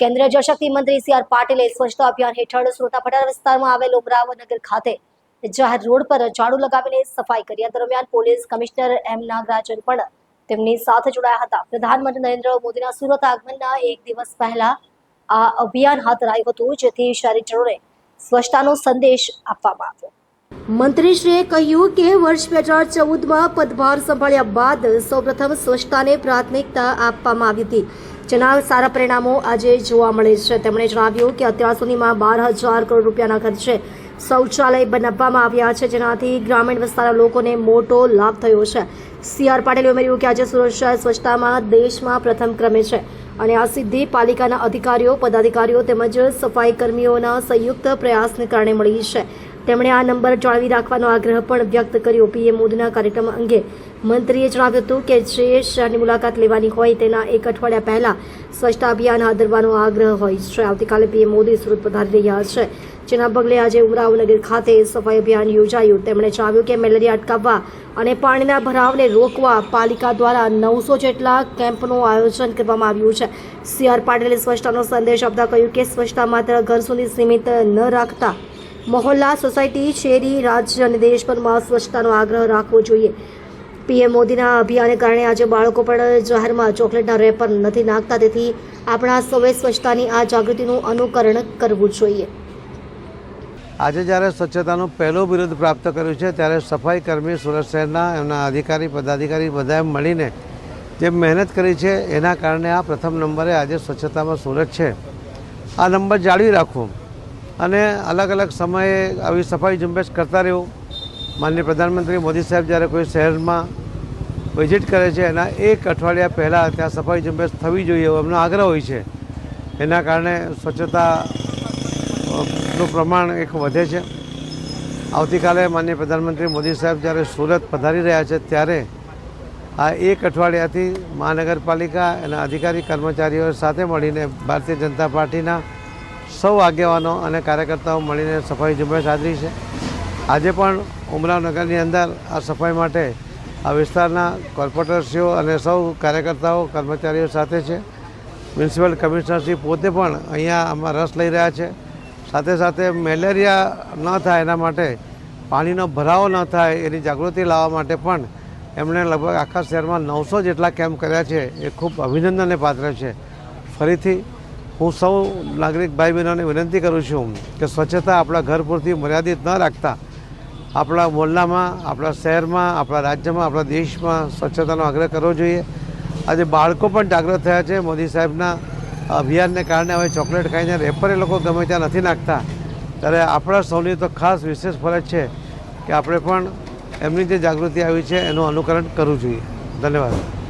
કેન્દ્રીય જળશક્તિ મંત્રી સી.આર. પાટીલે સ્વચ્છતા અભિયાન હેઠળ સુરતા-પટારા વિસ્તારમાં આવેલ ઉમરાવનગર ખાતે જાહેર રોડ પર ઝાડુ લગાવીને સફાઈ કરી. આ દરમિયાન પોલીસ કમિશનર એમ. નાગરાજન પણ તેમની સાથે જોડાયા હતા. પ્રધાનમંત્રી નરેન્દ્ર મોદીના સુરત આગમનના એક દિવસ પહેલા આ અભિયાન હાથ ધરાયું હતું, જેથી શહેરીજનોને સ્વચ્છતાનો સંદેશ આપવામાં આવ્યો. મંત્રીશ્રીએ કહ્યું કે વર્ષ 2014માં પદભાર સંભાળ્યા બાદ સૌપ્રથમ સ્વચ્છતાને પ્રાથમિકતા આપવામાં આવી હતી, જેના સારા પરિણામો આજે જોવા મળે છે. તેમણે જણાવ્યું કે અત્યાર સુધીમાં 12,000 કરોડ રૂપિયાના ખર્ચે શૌચાલય બનાવવામાં આવ્યા છે, જેનાથી ગ્રામીણ વિસ્તારના લોકોને મોટો લાભ થયો છે. સી.આર. પાટીલે ઉમેર્યું કે આજે સુરત શહેર સ્વચ્છતામાં દેશમાં પ્રથમ ક્રમે છે અને આ સિદ્ધિ પાલિકાના અધિકારીઓ, પદાધિકારીઓ તેમજ સફાઈ કર્મીઓના સંયુક્ત પ્રયાસને કારણે મળી છે. તેમણે આ નંબર જાળવી રાખવાનો આગ્રહ પણ વ્યક્ત કર્યો. પીએમ મોદીના કાર્યક્રમ અંગે મંત્રીએ જણાવ્યું હતું કે જે શહેરની મુલાકાત લેવાની હોય તેના એક અઠવાડિયા પહેલા સ્વચ્છતા અભિયાન હાથ ધરવાનો આગ્રહ હોય છે. આવતીકાલે પીએમ મોદી સુરત પધારી રહ્યા છે, જેના પગલે આજે ઉમરાવનગર ખાતે સફાઈ અભિયાન યોજાયું. તેમણે જણાવ્યું કે મેલેરિયા અટકાવવા અને પાણીના ભરાવને રોકવા પાલિકા દ્વારા 900 જેટલા કેમ્પનું આયોજન કરવામાં આવ્યું છે. સી.આર. પાટીલે સ્વચ્છતાનો સંદેશ આપતા કહ્યું કે સ્વચ્છતા માત્ર ઘર સુધી સીમિત ન રાખતા મહોલ્લા, સોસાયટી, શેરી, રાજ્ય અને દેશભરમાં સ્વચ્છતાનો આગ્રહ રાખવો જોઈએ. પીએમ મોદીના અભિયાનને કારણે આજે બાળકો પણ જાહેરમાં ચોકલેટના રેપર નથી નાખતા, તેથી આપણા સૌએ સ્વચ્છતાની આ જાગૃતિનું અનુકરણ કરવું જોઈએ. આજે જ્યારે સ્વચ્છતાનું પહેલું બિરુદ પ્રાપ્ત કર્યું છે, ત્યારે સફાઈ કર્મી સુરત શહેરના એમના અધિકારી, પદાધિકારી બધાએ મળીને જે મહેનત કરી છે એના કારણે આ પ્રથમ નંબરે આજે સ્વચ્છતામાં સુરત છે. આ નંબર જાળવી રાખવું અને અલગ અલગ સમયે આવી સફાઈ ઝુંબેશ કરતા રહેવું. માનનીય પ્રધાનમંત્રી મોદી સાહેબ જ્યારે કોઈ શહેરમાં વિઝિટ કરે છે એના એક અઠવાડિયા પહેલાં ત્યાં સફાઈ ઝુંબેશ થવી જોઈએ એવો એમનો આગ્રહ હોય છે. એના કારણે સ્વચ્છતાનું પ્રમાણ એક વધે છે. આવતીકાલે માનનીય પ્રધાનમંત્રી મોદી સાહેબ જ્યારે સુરત પધારી રહ્યા છે, ત્યારે આ એક અઠવાડિયાથી મહાનગરપાલિકા એના અધિકારી કર્મચારીઓ સાથે મળીને ભારતીય જનતા પાર્ટીના સૌ આગેવાનો અને કાર્યકર્તાઓ મળીને સફાઈ ઝુંબેશ આદરી છે. આજે પણ ઉમરાવનગરની અંદર આ સફાઈ માટે આ વિસ્તારના કોર્પોરેટરશ્રીઓ અને સૌ કાર્યકર્તાઓ, કર્મચારીઓ સાથે છે. મ્યુનિસિપલ કમિશનરશ્રી પોતે પણ અહીંયા આમાં રસ લઈ રહ્યા છે. સાથે સાથે મેલેરિયા ન થાય એના માટે, પાણીનો ભરાવો ન થાય એની જાગૃતિ લાવવા માટે પણ એમણે લગભગ આખા શહેરમાં 900 જેટલા કેમ્પ કર્યા છે. એ ખૂબ અભિનંદનને પાત્ર છે. ફરીથી હું સૌ નાગરિક ભાઈ બહેનોને વિનંતી કરું છું કે સ્વચ્છતા આપણા ઘર પૂરતી મર્યાદિત ન રાખતા આપણા મોહલ્લામાં, આપણા શહેરમાં, આપણા રાજ્યમાં, આપણા દેશમાં સ્વચ્છતાનો આગ્રહ કરવો જોઈએ. આજે બાળકો પણ જાગૃત થયા છે. મોદી સાહેબના અભિયાનને કારણે હવે ચોકલેટ ખાઈને રેપરે લોકો ગમે ત્યાં નથી નાખતા. ત્યારે આપણા સૌની તો ખાસ વિશેષ ફરજ છે કે આપણે પણ એમની જે જાગૃતિ આવી છે એનું અનુકરણ કરવું જોઈએ. ધન્યવાદ.